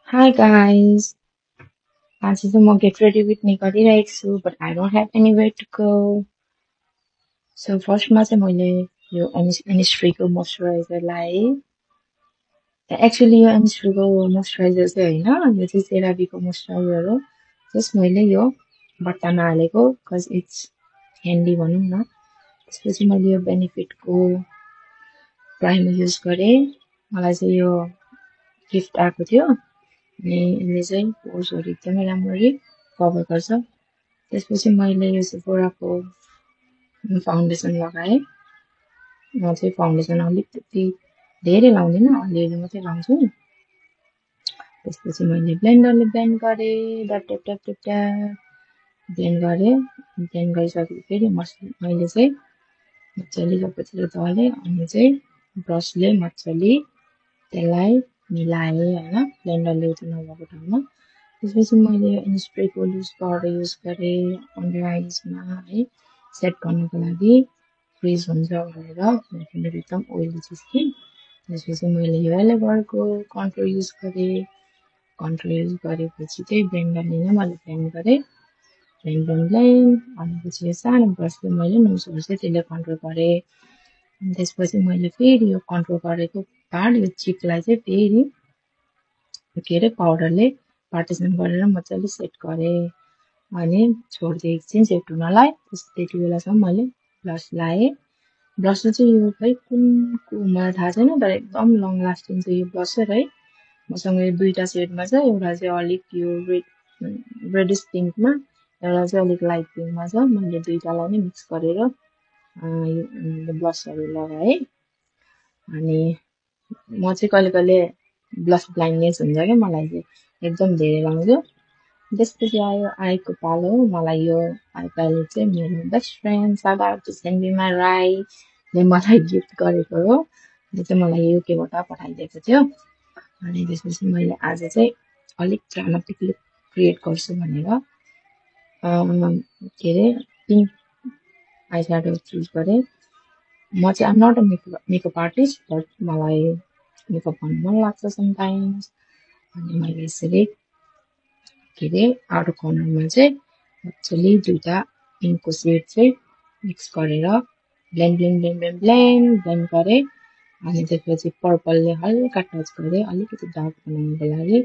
Hi guys, आज चाहिँ म गेट रेडी विथ मी गरिरहेको छु but I don't have anywhere to go so फर्स्टमा चाहिँ मैले यो इनिस्फ्रीको मोइस्चराइजर लाएँ एक्चुअली यो इनिस्फ्रीको मोइस्चराइजर चाहिँ होइन यो चाहिँ सेराभीको मोइस्चराइजर हो जस्ट मैले यो बट्टामा हालेको बिकज इट्स ह्यान्डी भनौँ न त्यसपछि मैले यो बेनिफिटको प्राइमर युज गरेँ मलाई चाहिँ यो गिफ्ट आएको थियो अनि यसले चाहिँ पोर्सहरू एकदमै राम्ररी कभर गर्छ त्यसपछि मैले यो सेफोराको फाउन्डेसन लगाएँ म चाहिँ फाउन्डेसन अलिकति धेरै लाउँदिनँ अलिअलि मात्रै लाउँछु त्यसपछि मैले ब्लेन्डरले ब्लेन्ड गरेँ tap tap tap tap tap blend गरेँ ब्लेन्ड गरिसकेपछि फेरि मैले चाहिँ मजाले सबैतिर दलेँ अनि चाहिँ ब्रसले मजाले त्यसलाई मिलाएँ होइन ब्लेन्डरले उयो नभएको ठाउँमा त्यसपछि मैले यो इन्स्प्रेको लुज पाउडर युज गरेँ अन्डर आइजमा है सेट गर्नको लागि फ्रिज हुन्छ भनेर मेरो एकदम ओइली छ स्किन त्यसपछि मैले यो एलोभेराको कन्ट्रोल युज गरेँ कन्ट्रोल युज गरेपछि चाहिँ ब्लेन्डरले नै मैले ब्लेन्ड गरेँ ब्लेन्ड अनि पछि यो सानो ब्रसले मैले नोजहरू चाहिँ त्यसले कन्ट्रोल गरेँ अनि त्यसपछि मैले फेरि यो कन्ट्रोल गरेको पार्ट यो चिपलाई चाहिँ फेरि के अरे पाउडरले पार्टिसन गरेर मजाले सेट गरेँ अनि छोडिदिएँ एकछिन सेट हुनलाई त्यति बेलासम्म मैले ब्लस लाएँ ब्लस चाहिँ यो खै कुनको मलाई थाहा छैन तर एकदम लङ लास्टिङ चाहिँ यो ब्लसर है मसँग यो दुईवटा सेडमा छ एउटा चाहिँ अलिक यो रेडिस पिङ्कमा एउटा चाहिँ अलिक लाइट पिङ्कमा छ मैले दुईवटालाई नै मिक्स गरेर यो ब्लसहरू लगाएँ अनि म चाहिँ कहिले कहिले ब्लस ब्लाइन्डनेस हुन्छ क्या मलाई चाहिँ एकदम धेरै लाउँछु त्यसपछि आयो आईको पालो मलाई यो आई प्यालेट चाहिँ मेरो बेस्ट फ्रेन्ड सादा सेन्डिमा राईले मलाई गिफ्ट गरेको हो यो चाहिँ मलाई युकेबाट पठाइदिएको थियो अनि त्यसपछि मैले आज चाहिँ अलिक ड्रामाटिक लुक क्रिएट गर्छु भनेर के अरे पिङ्क आई स्याडो चुज गरेँ म चाहिँ I'm not a makeup artist but मलाई मेकअप गर्नु मन लाग्छ समटाइम्स अनि मैले यसरी के अरे आउटर कर्नरमा चाहिँ मजाले दुईवटा पिङ्कको सेड चाहिँ मिक्स गरेर blend blend blend blend blend blend गरेँ अनि त्यसपछि पर्पलले हल्का टच गरेँ अलिकति डार्क बनाउनको लागि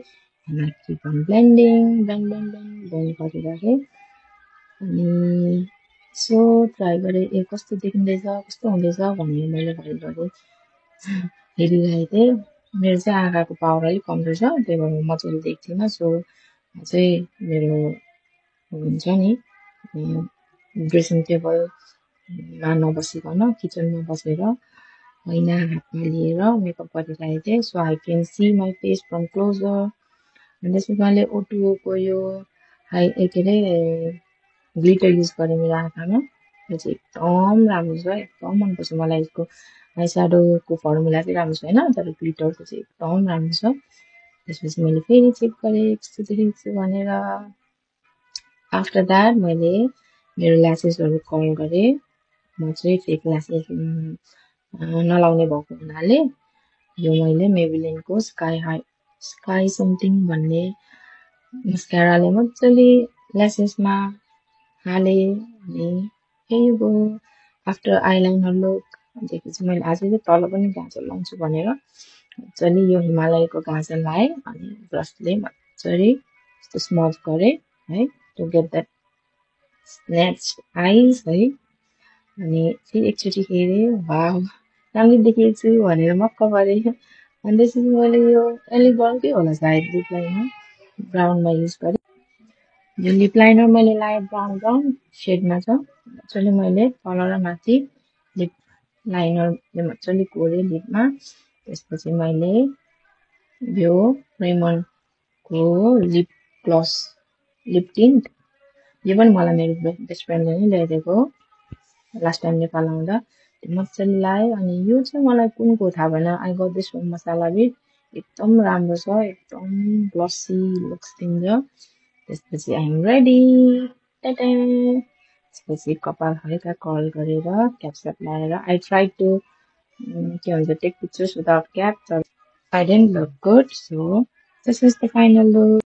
अनि keep on blending blend blend blend blend गरिरहेँ अनि यसो ट्राई गरेँ ए कस्तो देखिँदैछ कस्तो हुँदैछ भनेर मैले घरिघरि हेरिरहेको थिएँ मेरो चाहिँ आँखाको पावर अलिक कमजोर छ त्यही भएर मजाले देख्थिनँ सो चाहिँ मेरो हुन्छ नि ड्रेसिङ टेबलमा नबसिकन किचनमा बसेर ऐना हातमा लिएर मेकअप गरिरहेको थिएँ so I can see my face from closer अनि त्यसपछि मैले ओटुओको यो के अरे ग्लिटर युज गरेँ मेरो आँखामा यो चाहिँ एकदम राम्रो छ एकदम मनपर्छ मलाई यसको आई स्याडोको फर्मुला चाहिँ राम्रो छैन तर ग्लिटरको चाहिँ एकदम राम्रो छ त्यसपछि मैले फेरि चेक गरेँ कस्तो देखेको छु भनेर आफ्टर द्याट मैले मेरो ल्यासेसहरू कल गरेँ म चाहिँ फेक ल्यासेस नलाउने भएको हुनाले यो मैले मेबिलिनको स्काई समथिङ भन्ने मस्काराले मजाले ल्यासेसमा हालेँ अनि यही हो आफ्टर आइलाइनर लुक त्यसपछि मैले आज चाहिँ तल पनि गाजर लाउँछु भनेर मजाले यो हिमालयको गाजर लाएँ अनि ब्रसले मजाले यस्तो स्मज गरेँ है टु गेट द्याट स्न्याच आइज है अनि फेरि एकचोटि हेरेँ वाउ राम्रो देखेको छु भनेर मक्क परेँ अनि त्यसपछि मैले यो एलिबलकै होला सायद लिप लाइनर ब्राउनमा युज गरेँ यो लिप लाइनर मैले लाएँ ब्राउन सेडमा छ मजाले मैले तल र माथि लिप लाइनरले मजाले कोरेँ लिपमा त्यसपछि मैले यो रेमन्डको लिप ग्लस लिप टिन्ट यो पनि मलाई मेरो बेस्ट फ्रेन्डले नै ल्याइदिएको हो लास्ट टाइम नेपाल आउँदा त्यो मजाले लाएँ अनि यो चाहिँ मलाई कुनको थाहा भएन I got this from Masala Beat एकदम राम्रो छ एकदम ग्लसी लुक्स दिन्छ त्यसपछि आइएम रेडी त्यसपछि कपाल हल्का कर्ल गरेर क्यापस्याप लगाएर आई ट्राई टु के भन्छ टेक पिक्चर्स विदाउट क्याप तर I don't look good so This is the final look.